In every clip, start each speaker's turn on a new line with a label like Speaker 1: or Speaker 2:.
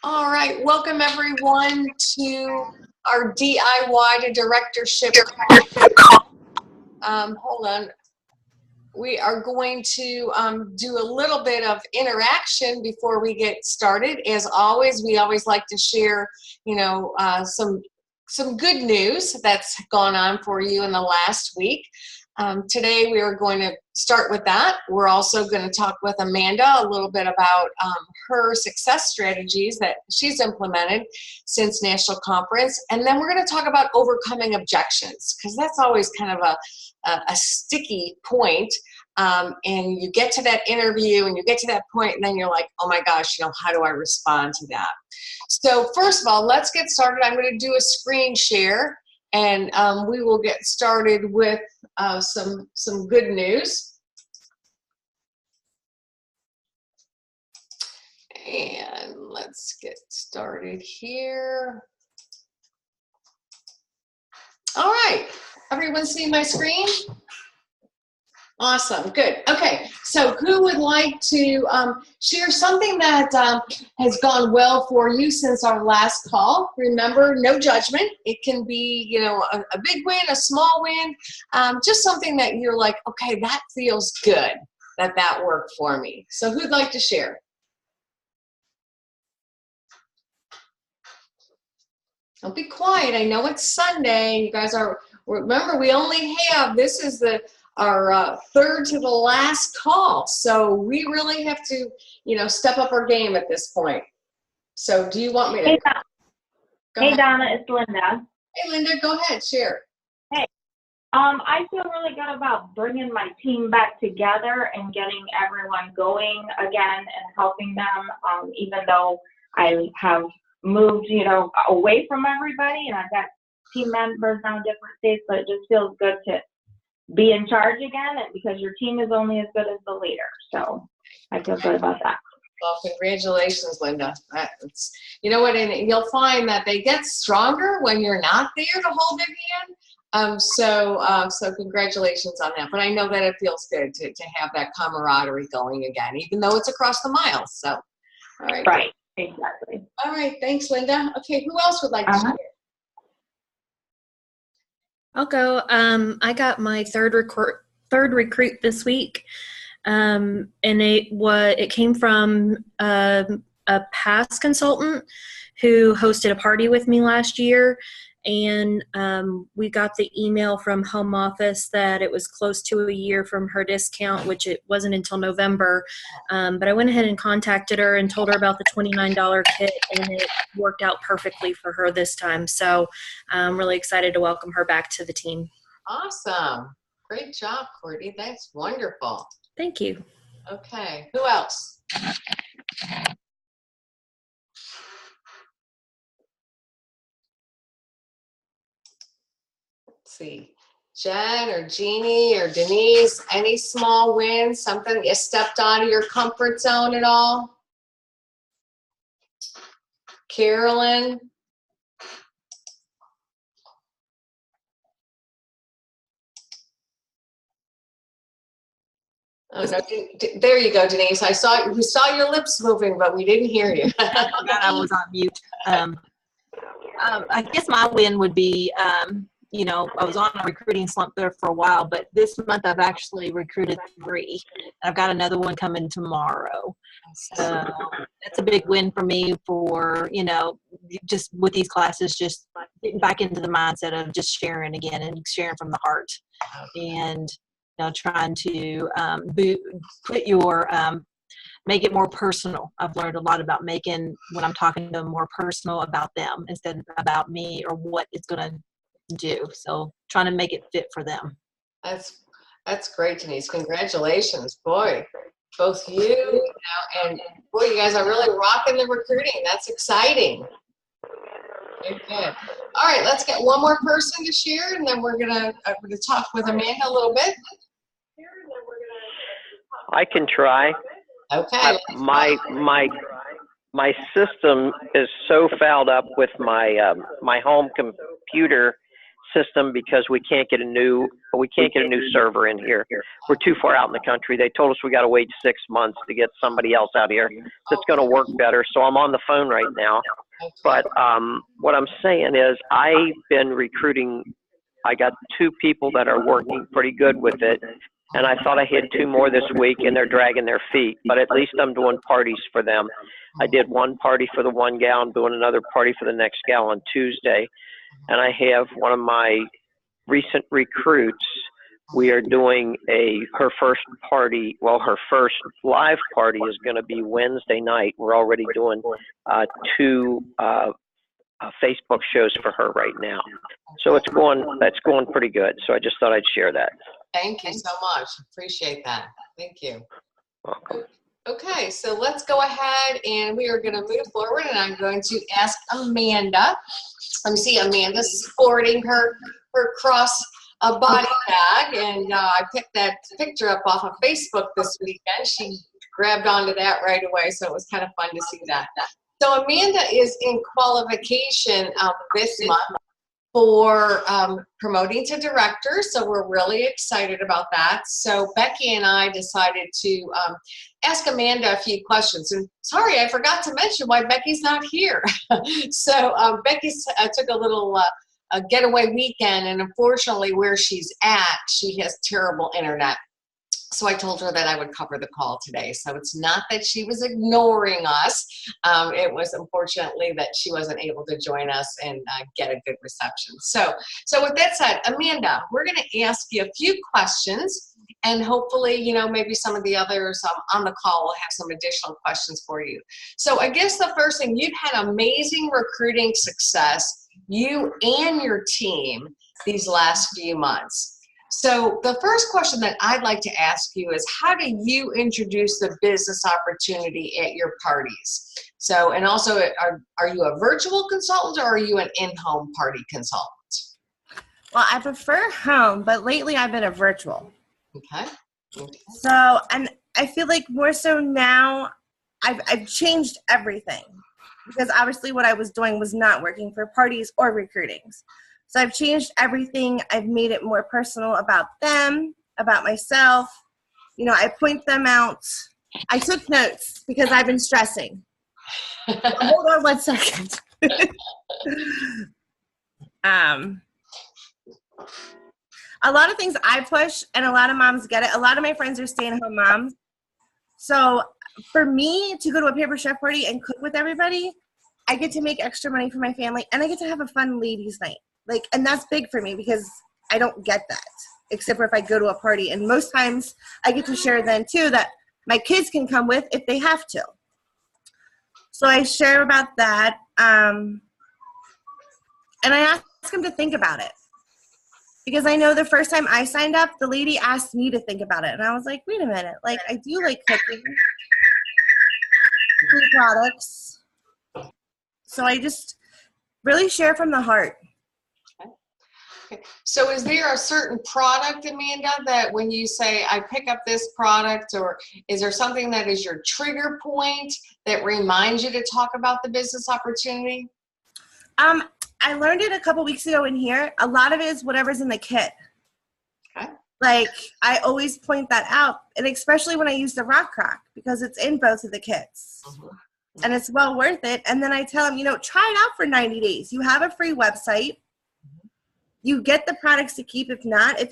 Speaker 1: All right, welcome everyone to our DIY to directorship. Hold on. We are going to do a little bit of interaction before we get started. As always, we always like to share, some good news that's gone on for you in the last week. Today we are going to start with that. We're also going to talk with Amanda a little bit about her success strategies that she's implemented since National Conference. And then we're going to talk about overcoming objections, because that's always kind of a sticky point. And you get to that interview and you get to that point and then you're like, oh my gosh, how do I respond to that? So first of all, let's get started. I'm going to do a screen share. And we will get started with some good news. And let's get started here. All right, everyone see my screen? Awesome, good. Okay, so who would like to share something that has gone well for you since our last call? Remember, no judgment. It can be, a big win, a small win, just something that you're like, okay, that feels good, that worked for me. So who'd like to share? Don't be quiet. I know it's Sunday. You guys are, remember, we only have, this is our third to the last call. So we really have to, step up our game at this point. So do you want me to?
Speaker 2: Hey, Donna, it's Linda.
Speaker 1: Hey, Linda, go ahead, share.
Speaker 2: Hey, I feel really good about bringing my team back together and getting everyone going again and helping them, even though I have moved, away from everybody and I've got team members now in different states, but it just feels good to be in charge again, and because your team is only as good as the leader. So I feel good about that.
Speaker 1: Well, congratulations, Linda. You know what, and you'll find that they get stronger when you're not there to hold their hand. So congratulations on that. But I know that it feels good to have that camaraderie going again, even though it's across the miles. So, all right.
Speaker 2: Right, exactly.
Speaker 1: All right, thanks, Linda. Okay, who else would like to share?
Speaker 3: I'll go. I got my third recruit this week, and it came from a past consultant who hosted a party with me last year, and we got the email from home office that it was close to a year from her discount, which it wasn't until November. But I went ahead and contacted her and told her about the $29 kit, and it worked out perfectly for her this time. So I'm really excited to welcome her back to the team.
Speaker 1: Awesome. Great job, Courtney. That's wonderful.
Speaker 3: Thank you.
Speaker 1: Okay, who else? See, Jen or Jeannie or Denise, any small wins, something you stepped out of your comfort zone at all? Carolyn? Oh, no, there you go, Denise. We saw your lips moving, but we didn't hear you.
Speaker 4: I forgot I was on mute. I guess my win would be, I was on a recruiting slump there for a while, but this month I've actually recruited 3. I've got another one coming tomorrow. So that's a big win for me for, just with these classes, just getting back into the mindset of just sharing again and sharing from the heart. And, trying to put your, make it more personal. I've learned a lot about making, when I'm talking to them, more personal about them instead of about me or what it's going to do. So trying to make it fit for them.
Speaker 1: That's great, Denise. Congratulations, boy, both you and boy, you guys are really rocking the recruiting. That's exciting. Good. All right, let's get one more person to share, and then we're gonna talk with Amanda a little bit.
Speaker 5: I can try.
Speaker 1: Okay.
Speaker 5: My system is so fouled up with my my home computer system because we can't get a new but we can't get a new server in here. We're too far out in the country. They told us we got to wait 6 months to get somebody else out here that's going to work better. So I'm on the phone right now. But what I'm saying is I've been recruiting. I got 2 people that are working pretty good with it. And I thought I had 2 more this week, and they're dragging their feet. But at least I'm doing parties for them. I did one party for the one gal. I'm doing another party for the next gal on Tuesday. And I have one of my recent recruits. We are doing her first party. Well, her first live party is going to be Wednesday night. We're already doing 2 Facebook shows for her right now. So that's going pretty good. So I just thought I'd share that.
Speaker 1: Thank you so much. Appreciate that. Thank you.
Speaker 5: Welcome.
Speaker 1: Okay, so let's go ahead and we are going to move forward, and I'm going to ask Amanda. Let me see, Amanda's sporting her cross body bag, and I picked that picture up off of Facebook this weekend. She grabbed onto that right away, so it was kind of fun to see that. So Amanda is in qualification this month for promoting to director, so we're really excited about that. So Becky and I decided to ask Amanda a few questions. And sorry, I forgot to mention why Becky's not here. So Becky took a little getaway weekend, and unfortunately where she's at, she has terrible internet. So I told her that I would cover the call today. So it's not that she was ignoring us. It was unfortunately that she wasn't able to join us and get a good reception. So with that said, Amanda, we're going to ask you a few questions, and hopefully, maybe some of the others on the call will have some additional questions for you. So I guess the first thing, you've had amazing recruiting success, you and your team, these last few months. So the first question that I'd like to ask you is, how do you introduce the business opportunity at your parties? So, and also, are you a virtual consultant, or are you an in-home party consultant?
Speaker 6: Well, I prefer home, but lately I've been a virtual.
Speaker 1: Okay.
Speaker 6: So, and I feel like more so now I've changed everything, because obviously what I was doing was not working for parties or recruitings. So I've changed everything. I've made it more personal about them, about myself. I point them out. I took notes because I've been stressing. Hold on 1 second. A lot of things I push, and a lot of moms get it. A lot of my friends are stay-at-home moms. So for me to go to a paper chef party and cook with everybody, I get to make extra money for my family, and I get to have a fun ladies' night. And that's big for me, because I don't get that, except for if I go to a party. And most times I get to share then too that my kids can come with if they have to. So I share about that. And I ask them to think about it, because I know the first time I signed up, the lady asked me to think about it. And I was like, wait a minute, I do like cooking food products. So I just really share from the heart.
Speaker 1: So is there a certain product, Amanda, that when you say, I pick up this product, or is there something that is your trigger point that reminds you to talk about the business opportunity?
Speaker 6: I learned it a couple weeks ago in here. A lot of it is whatever's in the kit.
Speaker 1: Okay.
Speaker 6: I always point that out, and especially when I use the Rock Crock, because it's in both of the kits. And it's well worth it. And then I tell them, try it out for 90 days. You have a free website. You get the products to keep if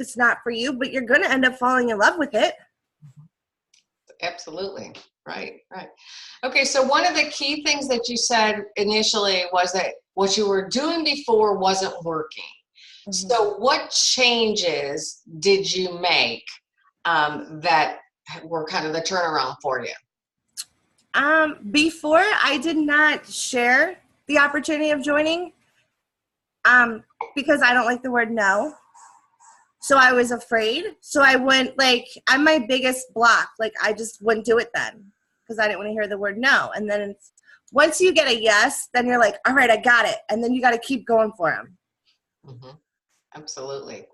Speaker 6: it's not for you, but you're going to end up falling in love with it.
Speaker 1: Absolutely. Right. Okay, so one of the key things that you said initially was that what you were doing before wasn't working. Mm-hmm. So what changes did you make that were kind of the turnaround for you?
Speaker 6: Before, I did not share the opportunity of joining because I don't like the word no. So I was afraid. So I went I'm my biggest block. I just wouldn't do it then because I didn't want to hear the word no. And then once you get a yes, then you're like, all right, I got it. And then you got to keep going for them.
Speaker 1: Mm-hmm. Absolutely.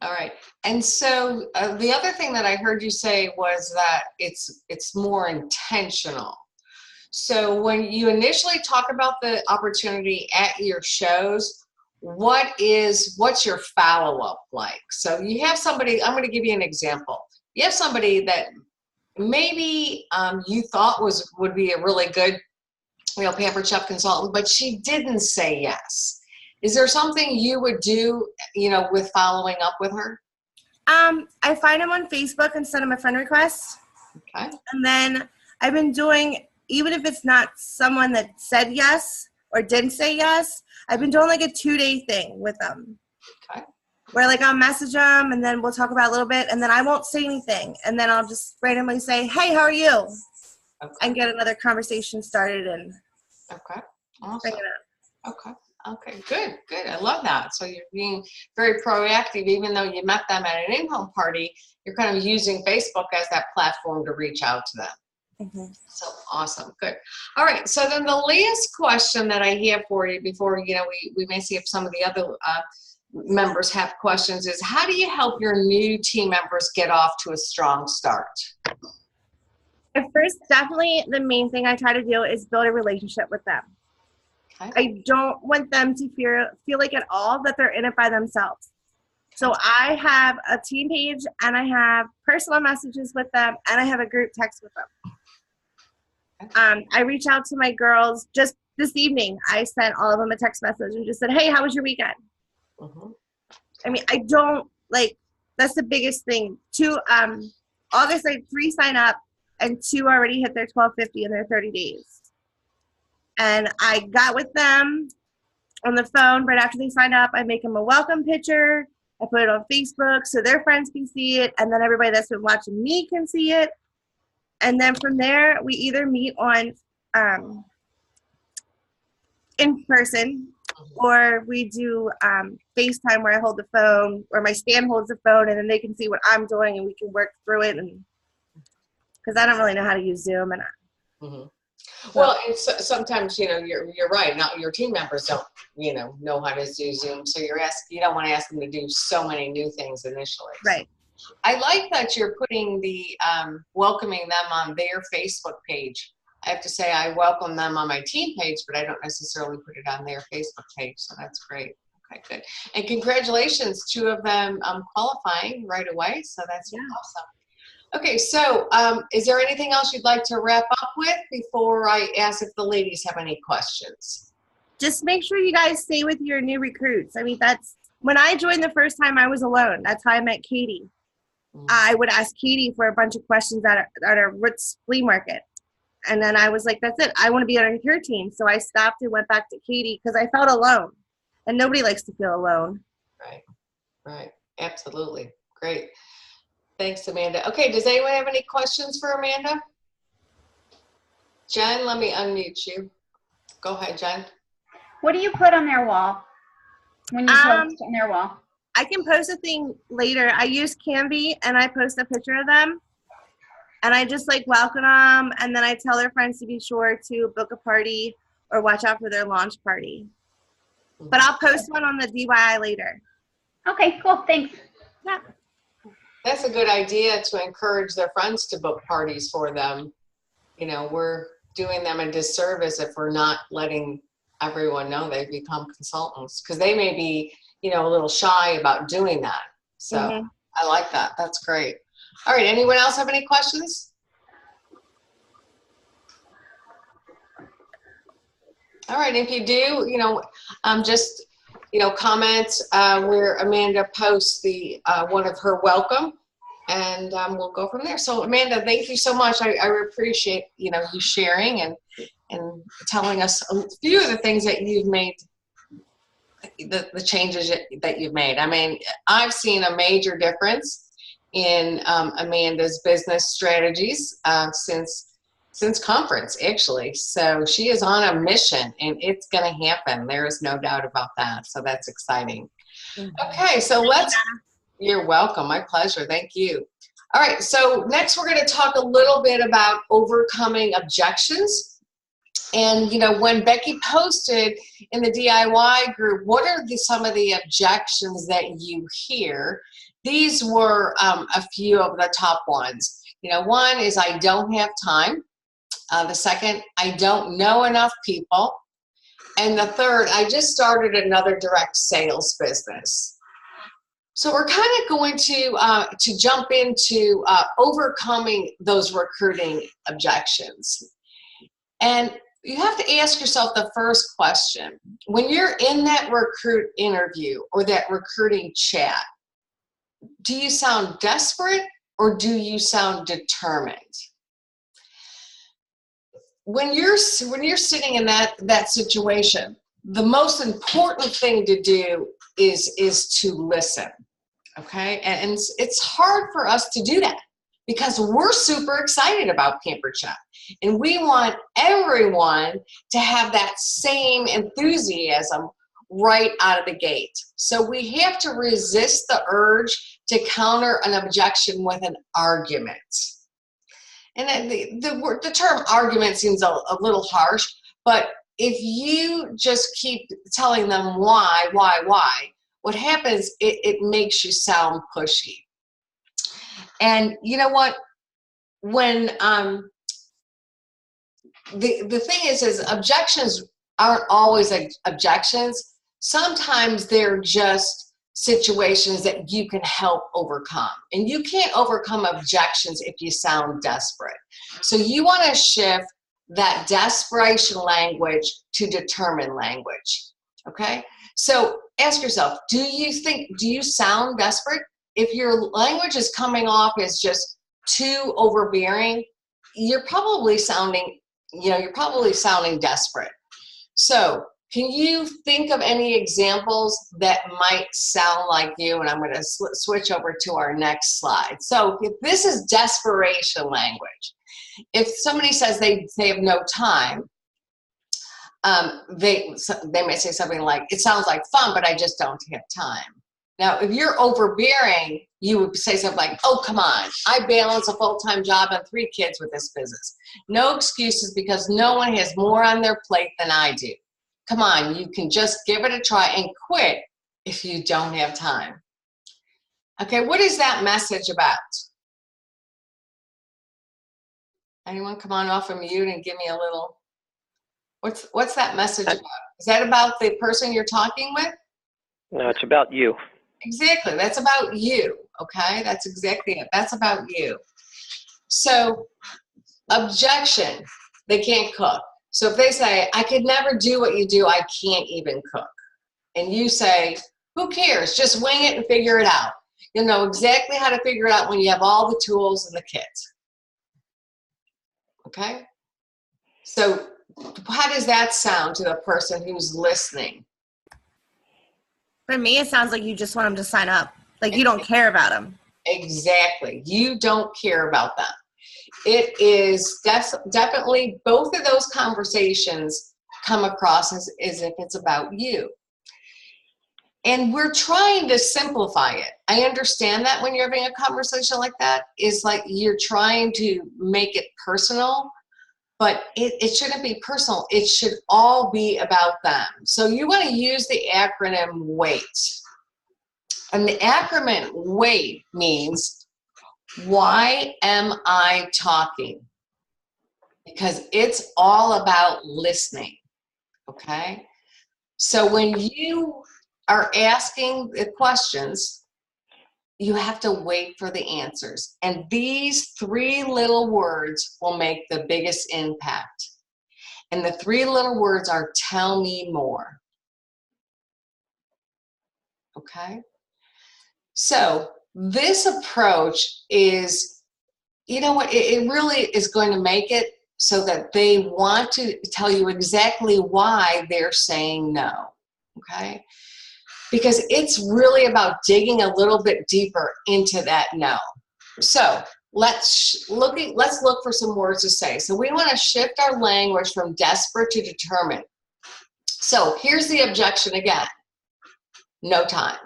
Speaker 1: All right. And so the other thing that I heard you say was that it's more intentional. So when you initially talk about the opportunity at your shows, what's your follow-up like? So you have somebody, I'm going to give you an example. You have somebody that maybe you thought would be a really good, Pampered Chef consultant, but she didn't say yes. Is there something you would do, with following up with her?
Speaker 6: I find them on Facebook and send them a friend request.
Speaker 1: Okay.
Speaker 6: And then I've been doing, even if it's not someone that said yes or didn't say yes, I've been doing like a 2-day thing with them.
Speaker 1: Okay.
Speaker 6: Where like I'll message them and then we'll talk about it a little bit and then I won't say anything. And then I'll just randomly say, hey, how are you?
Speaker 1: Okay.
Speaker 6: And get another conversation started and
Speaker 1: Okay. Awesome.
Speaker 6: bring it up.
Speaker 1: Okay. Okay. Good. I love that. So you're being very proactive, even though you met them at an in-home party, you're kind of using Facebook as that platform to reach out to them.
Speaker 6: Mm-hmm.
Speaker 1: So awesome. Good. All right. So then the last question that I have for you before, we may see if some of the other members have questions is, how do you help your new team members get off to a strong start?
Speaker 6: At first, definitely the main thing I try to do is build a relationship with them.
Speaker 1: Okay.
Speaker 6: I don't want them to feel like at all that they're in it by themselves. So I have a team page and I have personal messages with them and I have a group text with them. I reach out to my girls just this evening. I sent all of them a text message and just said, hey, how was your weekend?
Speaker 1: Mm-hmm.
Speaker 6: I mean, I don't that's the biggest thing. August, I had 3 sign up and 2 already hit their 1250 in their 30 days. And I got with them on the phone right after they signed up. I make them a welcome picture. I put it on Facebook so their friends can see it. And then everybody that's been watching me can see it. And then from there, we either meet on in person or we do FaceTime where I hold the phone or my stand holds the phone and then they can see what I'm doing and we can work through it. And because I don't really know how to use Zoom. And
Speaker 1: Mm-hmm. Well, and sometimes, you're right. Not your team members don't, know how to do Zoom. So you don't want to ask them to do so many new things initially.
Speaker 6: right.
Speaker 1: I like that you're putting the welcoming them on their Facebook page. I have to say I welcome them on my team page, but I don't necessarily put it on their Facebook page. So that's great. Okay, good. And congratulations, 2 of them qualifying right away. So that's awesome. Okay, so is there anything else you'd like to wrap up with before I ask if the ladies have any questions?
Speaker 6: Just make sure you guys stay with your new recruits. I mean, that's when I joined the first time, I was alone. That's how I met Katie.
Speaker 1: Mm-hmm.
Speaker 6: I would ask Katie for a bunch of questions at a Ritz flea market. And then I was like, that's it. I want to be on your team. So I stopped and went back to Katie because I felt alone. And nobody likes to feel alone.
Speaker 1: Right. Absolutely. Great. Thanks, Amanda. Okay, does anyone have any questions for Amanda? Jen, let me unmute you. Go ahead, Jen.
Speaker 7: What do you put on their wall when you post on their wall?
Speaker 6: I can post a thing later. I use Canvy and I post a picture of them. And I just welcome them. And then I tell their friends to be sure to book a party or watch out for their launch party. But I'll post one on the DIY later.
Speaker 7: Okay, cool. Thanks.
Speaker 6: Yeah.
Speaker 1: That's a good idea to encourage their friends to book parties for them. We're doing them a disservice if we're not letting everyone know they've become consultants because they may be, a little shy about doing that. So I like that. That's great. All right. Anyone else have any questions? All right. If you do, just comments where Amanda posts the one of her welcome, and we'll go from there. So Amanda, thank you so much. I appreciate you sharing and telling us a few of the things that you've made, the changes that you've made. I mean, I've seen a major difference in Amanda's business strategies since conference, actually. So she is on a mission and it's going to happen. There is no doubt about that. So that's exciting. Okay, so you're welcome. My pleasure. Thank you. All right, so next we're going to talk a little bit about overcoming objections. And, when Becky posted in the DIY group, what are some of the objections that you hear? These were a few of the top ones. One is I don't have time. The second, I don't know enough people. And the third, I just started another direct sales business. So we're kind of going to jump into overcoming those recruiting objections. And you have to ask yourself the first question. When you're in that recruit interview or that recruiting chat, do you sound desperate or do you sound determined? When you're sitting in that situation, the most important thing to do is to listen, okay? And it's hard for us to do that because we're super excited about Pampered Chef, and we want everyone to have that same enthusiasm right out of the gate. So we have to resist the urge to counter an objection with an argument. And then the term argument seems a little harsh, but if you just keep telling them why, what happens, it makes you sound pushy. And you know what? When the thing is objections aren't always objections. Sometimes they're just situations that you can help overcome. And you can't overcome objections if you sound desperate. So you want to shift that desperation language to determined language. Okay? So ask yourself, do you sound desperate? If your language is coming off as just too overbearing, you're probably sounding desperate. So can you think of any examples that might sound like you? And I'm going to switch over to our next slide. So if this is desperation language, if somebody says they have no time, they may say something like, it sounds like fun, but I just don't have time. Now, if you're overbearing, you would say something like, oh, come on, I balance a full-time job and 3 kids with this business. No excuses because no one has more on their plate than I do. Come on, you can just give it a try and quit if you don't have time. Okay, what is that message about? Anyone come on off of mute and give me a little, what's that message about? Is that about the person you're talking with?
Speaker 5: No, it's about you.
Speaker 1: Exactly, that's about you, okay? That's exactly it, that's about you. So, objection, they can't cook. So if they say, I could never do what you do, I can't even cook. And you say, who cares? Just wing it and figure it out. You'll know exactly how to figure it out when you have all the tools and the kit. Okay? So how does that sound to the person who's listening?
Speaker 6: For me, it sounds like you just want them to sign up. Like you don't care about them.
Speaker 1: Exactly. You don't care about them. It is definitely both of those conversations come across as if it's about you. And we're trying to simplify it. I understand that when you're having a conversation like that, is like you're trying to make it personal, but it shouldn't be personal. It should all be about them. So you want to use the acronym WAIT. And the acronym WAIT means, why am I talking? Because it's all about listening, okay? So when you are asking the questions, you have to wait for the answers. And these 3 little words will make the biggest impact. And the 3 little words are, tell me more. Okay? So this approach is, you know what, it really is going to make it so that they want to tell you exactly why they're saying no, okay? Because it's really about digging a little bit deeper into that no. So let's look for some words to say. So we want to shift our language from desperate to determined. So here's the objection again, no time.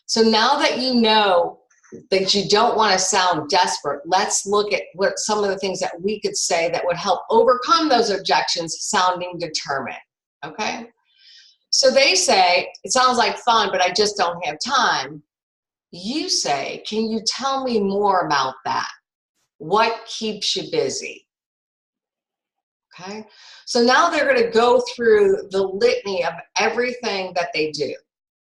Speaker 1: So now that you know that you don't want to sound desperate, let's look at what some of the things that we could say that would help overcome those objections sounding determined, okay? So they say, it sounds like fun, but I just don't have time. You say, can you tell me more about that? What keeps you busy? Okay, so now they're going to go through the litany of everything that they do.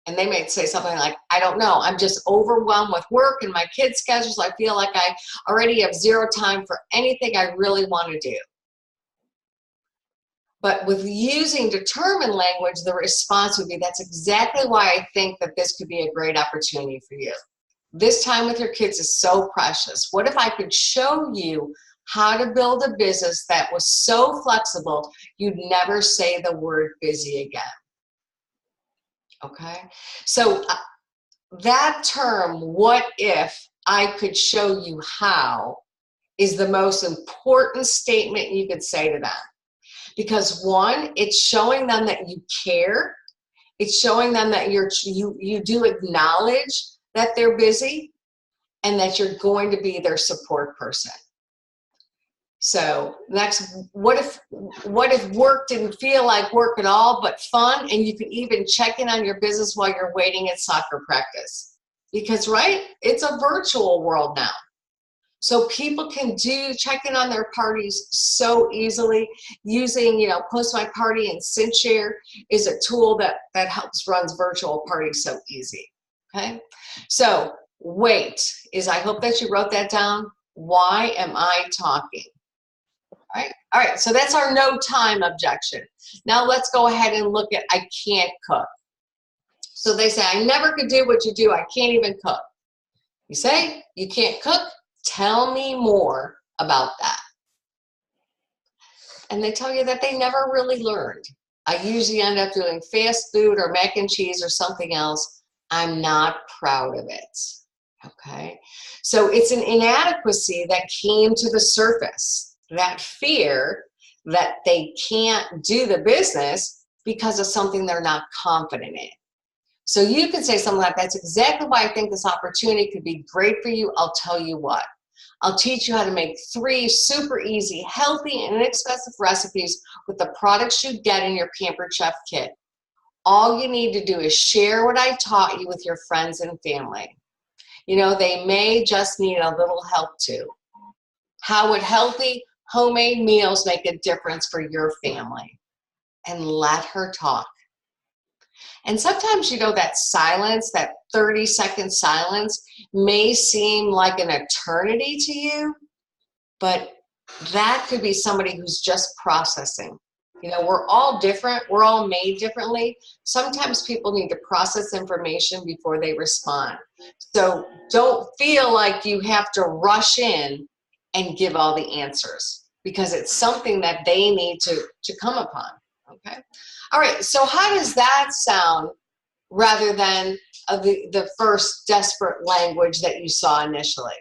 Speaker 1: And they may say something like, I don't know, I'm just overwhelmed with work and my kids' schedules. I feel like I already have zero time for anything I really want to do. But with using determined language, the response would be, that's exactly why I think that this could be a great opportunity for you. This time with your kids is so precious. What if I could show you how to build a business that was so flexible you'd never say the word busy again? Okay, so that term, what if I could show you how, is the most important statement you could say to them. Because one, it's showing them that you care. It's showing them that you do acknowledge that they're busy and that you're going to be their support person. So next, what if work didn't feel like work at all, but fun, and you could even check in on your business while you're waiting at soccer practice? Because, right, it's a virtual world now. So people can check in on their parties so easily using, Post My Party, and SynShare is a tool that helps runs virtual parties so easy. Okay, so wait is, I hope that you wrote that down. Why am I talking? All right, so that's our no time objection. Now let's go ahead and look at I can't cook. So they say, I never could do what you do. I can't even cook. You say, you can't cook? Tell me more about that. And they tell you that they never really learned. I usually end up doing fast food or mac and cheese or something else. I'm not proud of it. Okay, so it's an inadequacy that came to the surface. That fear that they can't do the business because of something they're not confident in. So you can say something like, that's exactly why I think this opportunity could be great for you. I'll tell you what. I'll teach you how to make 3 super easy, healthy, and inexpensive recipes with the products you get in your Pampered Chef kit. All you need to do is share what I taught you with your friends and family. They may just need a little help too. How would healthy, homemade meals make a difference for your family? And let her talk. And sometimes, that silence, that 30-second silence, may seem like an eternity to you, but that could be somebody who's just processing. We're all different. We're all made differently. Sometimes people need to process information before they respond. So don't feel like you have to rush in and give all the answers, because it's something that they need to come upon. Okay. All right. So how does that sound rather than the first desperate language that you saw initially?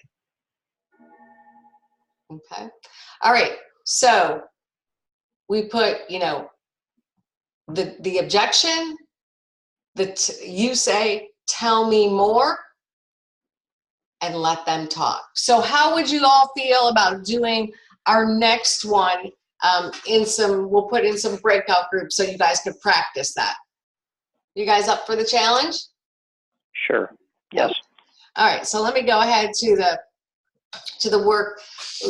Speaker 1: Okay. All right. So we put, the objection, you say, tell me more, and let them talk. So how would you all feel about doing our next one we'll put in some breakout groups so you guys could practice that? You guys up for the challenge?
Speaker 5: Sure. Yes.
Speaker 1: All right, so let me go ahead to the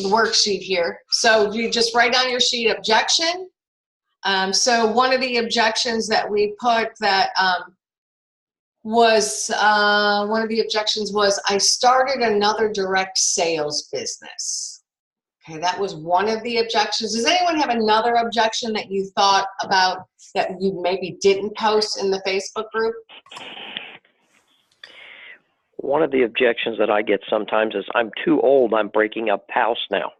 Speaker 1: worksheet here. So you just write on your sheet objection. So one of the objections that we put that was I started another direct sales business. Okay, that was one of the objections. Does anyone have another objection that you thought about that you maybe didn't post in the Facebook group?
Speaker 5: One of the objections that I get sometimes is, I'm too old. I'm breaking up house now.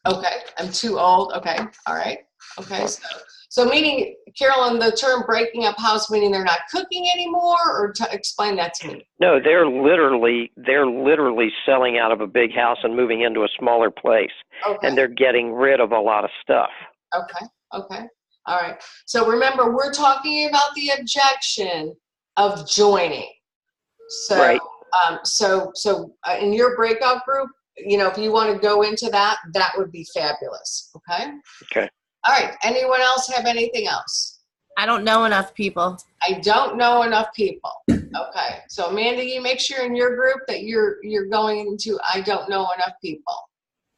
Speaker 1: Okay, I'm too old. Okay, all right. Okay, so meaning, Carolyn, the term breaking up house, meaning they're not cooking anymore, or explain that to me.
Speaker 5: No, they're literally selling out of a big house and moving into a smaller place.
Speaker 1: Okay.
Speaker 5: And they're getting rid of a lot of stuff.
Speaker 1: Okay, all right. So remember, we're talking about the objection of joining. So,
Speaker 5: right.
Speaker 1: So in your breakout group, if you want to go into that, that would be fabulous. Okay.
Speaker 5: Okay.
Speaker 1: All right. Anyone else have anything else?
Speaker 6: I don't know enough people.
Speaker 1: I don't know enough people. Okay. So Amanda, you make sure in your group that you're going into I don't know enough people.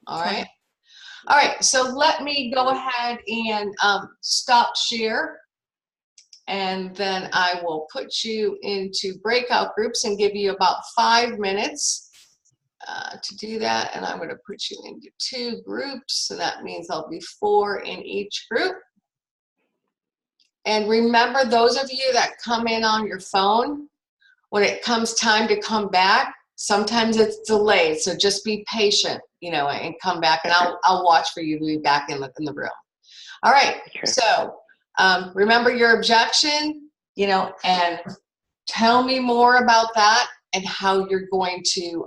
Speaker 1: All right. All right, so let me go ahead and stop share, and then I will put you into breakout groups and give you about 5 minutes to do that. And I'm going to put you into 2 groups, so that means there'll be 4 in each group. And remember, those of you that come in on your phone, when it comes time to come back, sometimes it's delayed, so just be patient, you know, and come back, and I'll watch for you to be back in the room. All right,
Speaker 5: Okay.
Speaker 1: so remember your objection, you know, and tell me more about that and how you're going to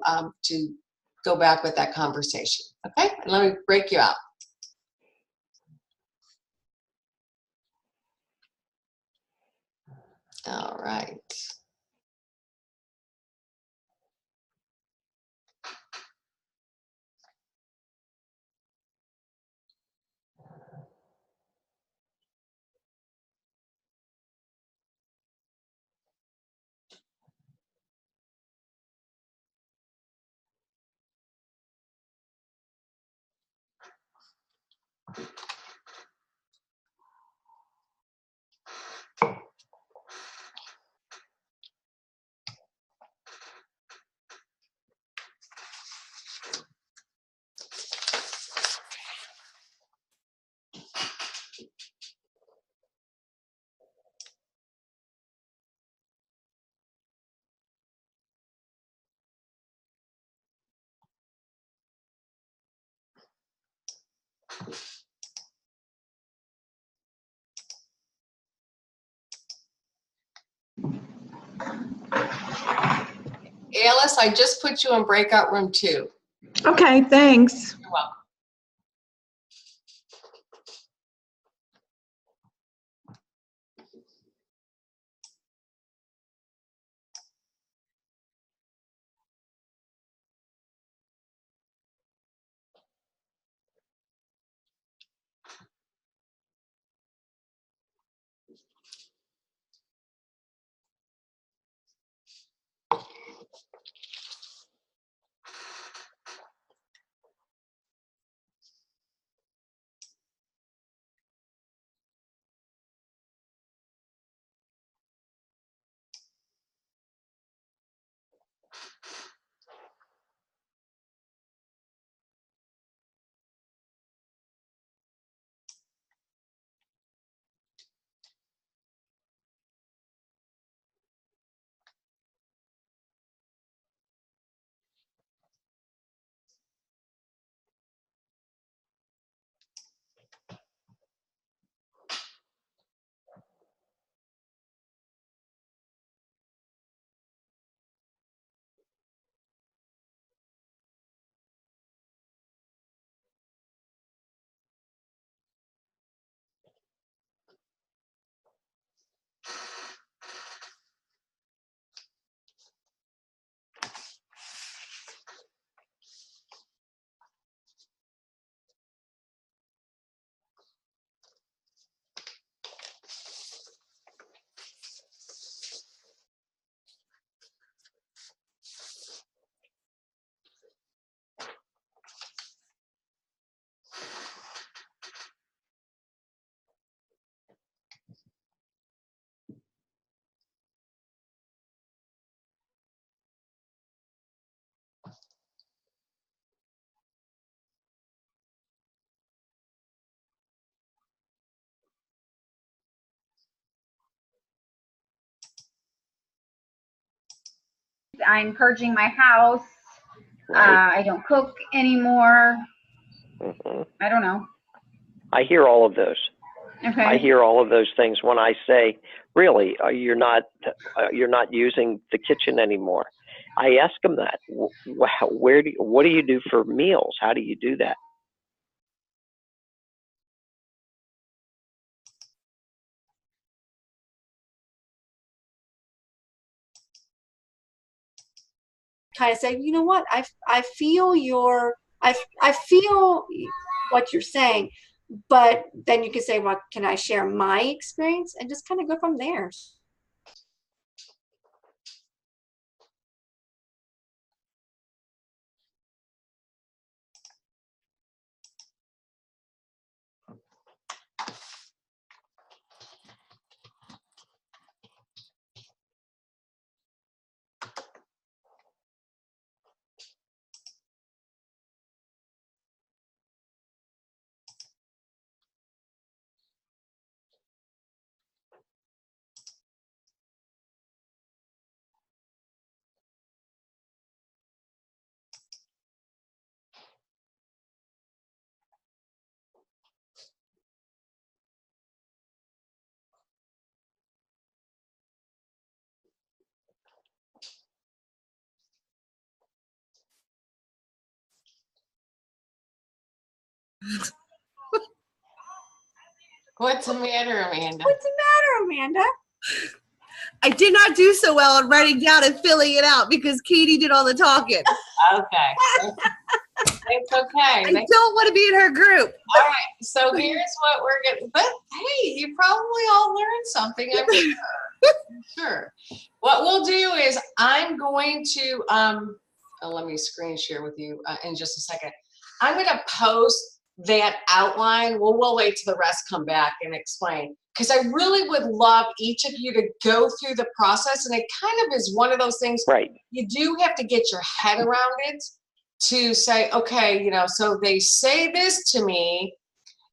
Speaker 1: go back with that conversation, okay? And let me break you out. All right. Alice, I just put you in breakout room 2.
Speaker 8: Okay, thanks.
Speaker 1: You're welcome.
Speaker 7: I'm purging my house.
Speaker 5: Right.
Speaker 7: I don't cook anymore.
Speaker 5: Mhm.
Speaker 7: I don't know.
Speaker 5: I hear all of those.
Speaker 7: Okay.
Speaker 5: I hear all of those things when I say, really, you're not using the kitchen anymore. I ask them that. What do you do for meals? How do you do that?
Speaker 9: Kind of say, you know what, I feel I feel what you're saying, but then you can say, well, can I share my experience, and just kind of go from there.
Speaker 1: What's the matter, Amanda?
Speaker 9: What's the matter, Amanda?
Speaker 6: I did not do so well in writing down and filling it out because Katie did all the talking.
Speaker 1: Okay. It's okay.
Speaker 6: I don't want to be in her group.
Speaker 1: All right. So here's what we're going to, but hey, you probably all learned something, I'm sure. Sure. What we'll do is I'm going to, let me screen share with you in just a second. I'm going to post that outline. We'll wait till the rest come back and explain. Because I really would love each of you to go through the process. And it kind of is one of those things,
Speaker 5: Right.
Speaker 1: You do have to get your head around it to say, okay, so they say this to me,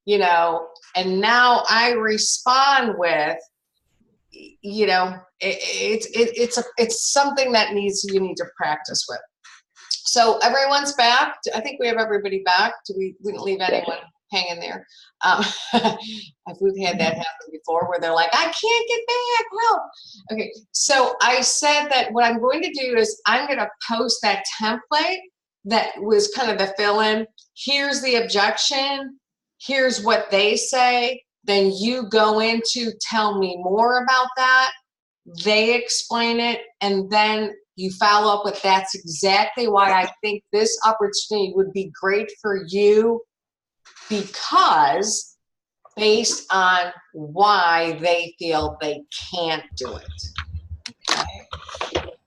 Speaker 1: and now I respond with, it's something that you need to practice with. So everyone's back. I think we have everybody back. We didn't leave anyone hanging there. We've had that happen before where they're like, I can't get back, help. Okay, so I said that what I'm going to do is I'm going to post that template that was kind of the fill-in. Here's the objection. Here's what they say. Then you go into tell me more about that. They explain it, and then you follow up with that's exactly why I think this opportunity would be great for you, because based on why they feel they can't do it. Okay.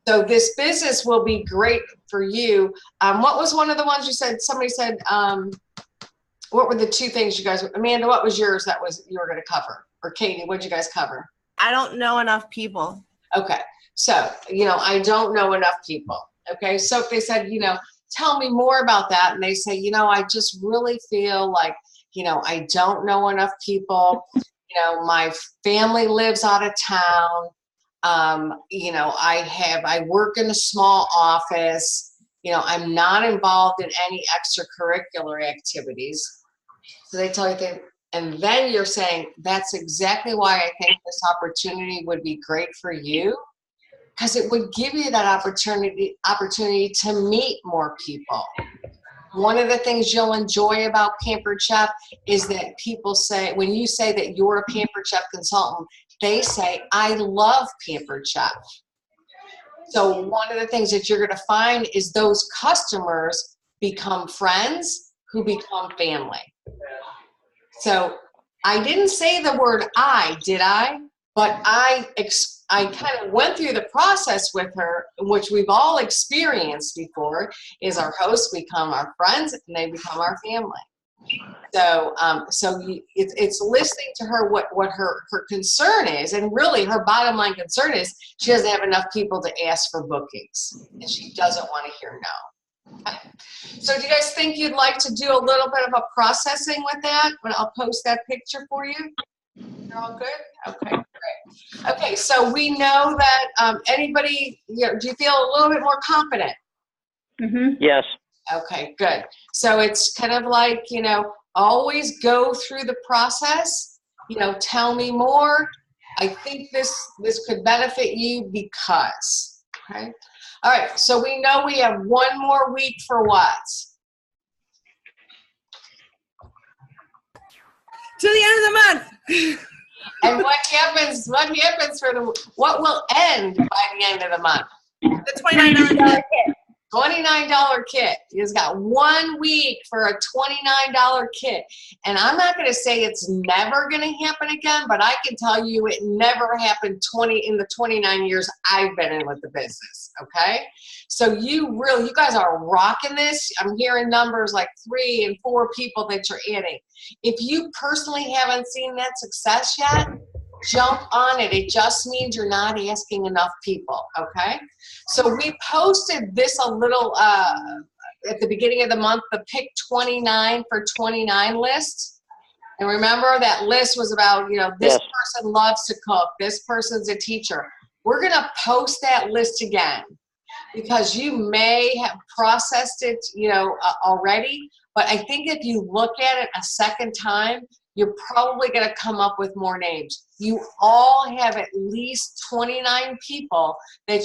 Speaker 1: So this business will be great for you. What was one of the ones you said? Somebody said, what were the two things you guys, Amanda, what was yours that was you were going to cover? Or Katie, what did you guys cover?
Speaker 6: I don't know enough people.
Speaker 1: Okay. So, I don't know enough people. Okay. So if they said, tell me more about that. And they say, I just really feel like, I don't know enough people. My family lives out of town. I work in a small office. I'm not involved in any extracurricular activities. So they tell you and then you're saying, that's exactly why I think this opportunity would be great for you, because it would give you that opportunity to meet more people. One of the things you'll enjoy about Pampered Chef is that people say, when you say that you're a Pampered Chef consultant, they say, I love Pampered Chef. So one of the things that you're going to find is those customers become friends who become family. So I didn't say the word I, did I? But I kind of went through the process with her, which we've all experienced before, is our hosts become our friends and they become our family. So it's listening to her, what her concern is, and really her bottom line concern is she doesn't have enough people to ask for bookings, and she doesn't want to hear no. Okay. So do you guys think you'd like to do a little bit of a processing with that? But I'll post that picture for you. You're all good? Okay, great. Okay, so we know that anybody, do you feel a little bit more confident?
Speaker 7: Mm-hmm.
Speaker 5: Yes.
Speaker 1: Okay, good. So it's kind of like, always go through the process, tell me more. I think this could benefit you because, okay? All right, so we know we have one more week for what?
Speaker 6: To the end of the month.
Speaker 1: And what happens for what will end by the end of the month?
Speaker 6: The $29 kit.
Speaker 1: $29 kit. You just got 1 week for a $29 kit. And I'm not going to say it's never going to happen again, but I can tell you it never happened in the 29 years I've been in with the business. Okay. So you guys are rocking this. I'm hearing numbers like 3 and 4 people that you're adding. If you personally haven't seen that success yet, jump on it. It just means you're not asking enough people, okay? So we posted this a little at the beginning of the month, the Pick 29 for 29 list. And remember that list was about, this person loves to cook, this person's a teacher. We're going to post that list again because you may have processed it, already. But I think if you look at it a second time, you're probably going to come up with more names. You all have at least 29 people that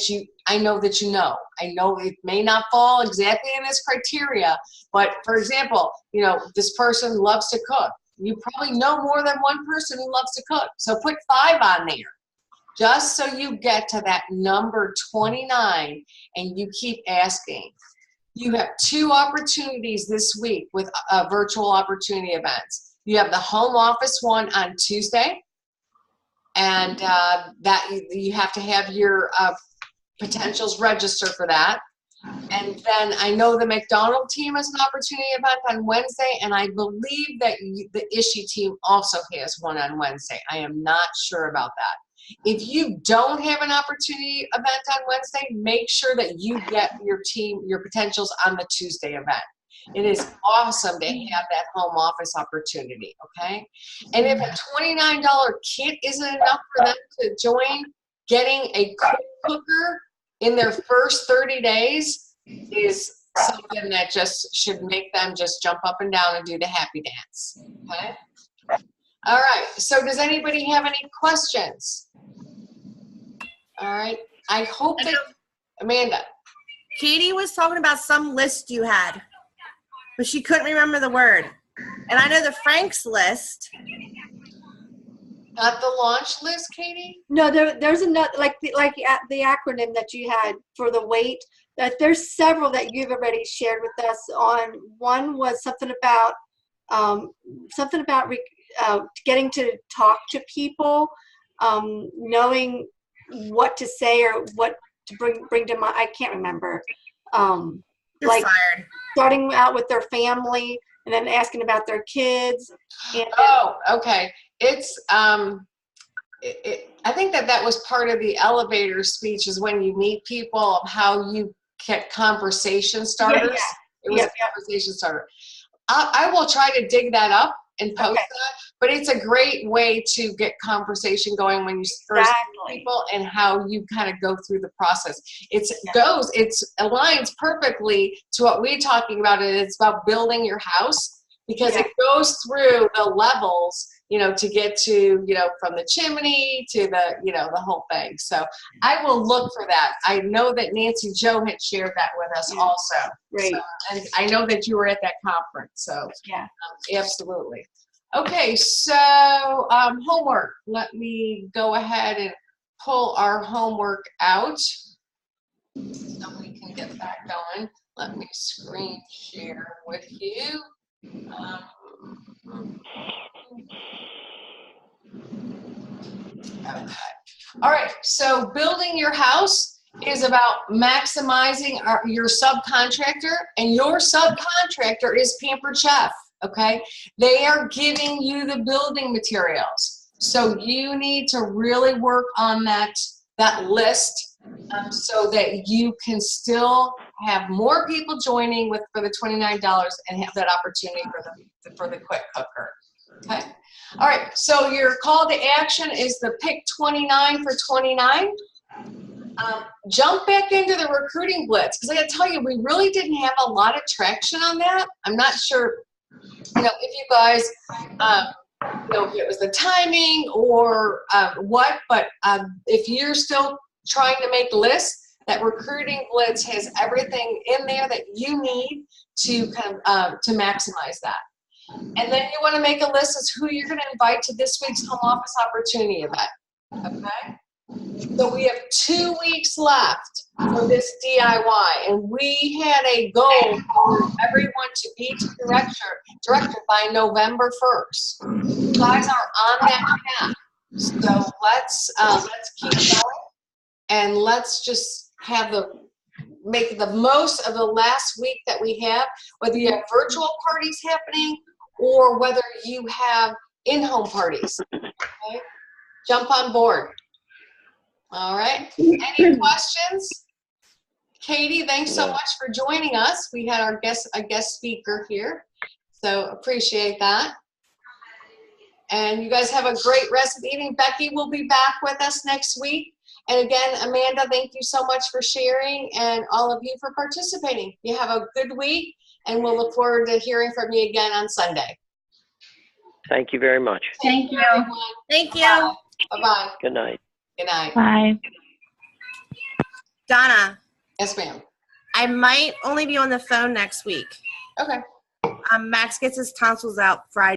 Speaker 1: I know that you know. I know it may not fall exactly in this criteria, but for example, this person loves to cook. You probably know more than one person who loves to cook. So put 5 on there, just so you get to that number 29 and you keep asking. You have 2 opportunities this week with virtual opportunity events. You have the home office one on Tuesday, and that you have to have your potentials register for that. And then I know the McDonald team has an opportunity event on Wednesday, and I believe that the Ishii team also has one on Wednesday. I am not sure about that. If you don't have an opportunity event on Wednesday, make sure that you get your team, your potentials on the Tuesday event. It is awesome to have that home office opportunity, okay? And if a $29 kit isn't enough for them to join, getting a cooker in their first 30 days is something that just should make them just jump up and down and do the happy dance, okay? All right, so does anybody have any questions? All right, I hope that, Amanda.
Speaker 6: Katie was talking about some list you had, but she couldn't remember the word. And I know the Frank's list.
Speaker 1: Not the launch list, Katie?
Speaker 9: No, there's another, like the acronym that you had for the weight. That there's several that you've already shared with us on. One was something about getting to talk to people, knowing what to say or what to bring to mind. I can't remember.
Speaker 6: You're
Speaker 9: like
Speaker 6: fired.
Speaker 9: Starting out with their family and then asking about their kids. And
Speaker 1: okay. It's I think that was part of the elevator speech, is when you meet people, of how you get conversation starters.
Speaker 9: Yeah.
Speaker 1: It was a conversation starter. I will try to dig that up and post that, but it's a great way to get conversation going when you first meet people, and how you kind of go through the process. It aligns perfectly to what we're talking about. It's about building your house, because it goes through the levels, to get to, from the chimney to the, the whole thing. So I will look for that. I know that Nancy Joe had shared that with us also.
Speaker 9: Great.
Speaker 1: So, and I know that you were at that conference. So absolutely. Okay, so homework. Let me go ahead and pull our homework out so we can get that going. Let me screen share with you. Okay. All right, so building your house is about maximizing your subcontractor, and your subcontractor is Pampered Chef, okay? They are giving you the building materials. So you need to really work on that list so that you can still have more people joining for the $29 and have that opportunity for the quick cooker, okay? All right, so your call to action is the pick 29 for 29. Jump back into the recruiting blitz, because I gotta tell you, we really didn't have a lot of traction on that. I'm not sure, if you guys, if it was the timing or what, but if you're still trying to make lists, that recruiting blitz has everything in there that you need to kind of to maximize that. And then you want to make a list as who you're going to invite to this week's home office opportunity event. Okay? So we have 2 weeks left for this DIY, and we had a goal for everyone to be director by November 1st. You guys are on that path. So let's keep going, and let's just make the most of the last week that we have, whether you have virtual parties happening or whether you have in-home parties. Okay? Jump on board. All right. Any questions? Katie, thanks so much for joining us. We had a guest speaker here, so appreciate that. And you guys have a great rest of the evening. Becky will be back with us next week. And again, Amanda, thank you so much for sharing, and all of you for participating. You have a good week, and we'll look forward to hearing from you again on Sunday.
Speaker 5: Thank you very much.
Speaker 7: Thank you.
Speaker 1: everyone.
Speaker 6: Thank you.
Speaker 1: Bye-bye.
Speaker 5: Good night.
Speaker 1: Good night.
Speaker 2: Bye.
Speaker 6: Donna,
Speaker 1: Yes, ma'am.
Speaker 6: I might only be on the phone next week.
Speaker 1: Okay.
Speaker 6: Max gets his tonsils out Friday.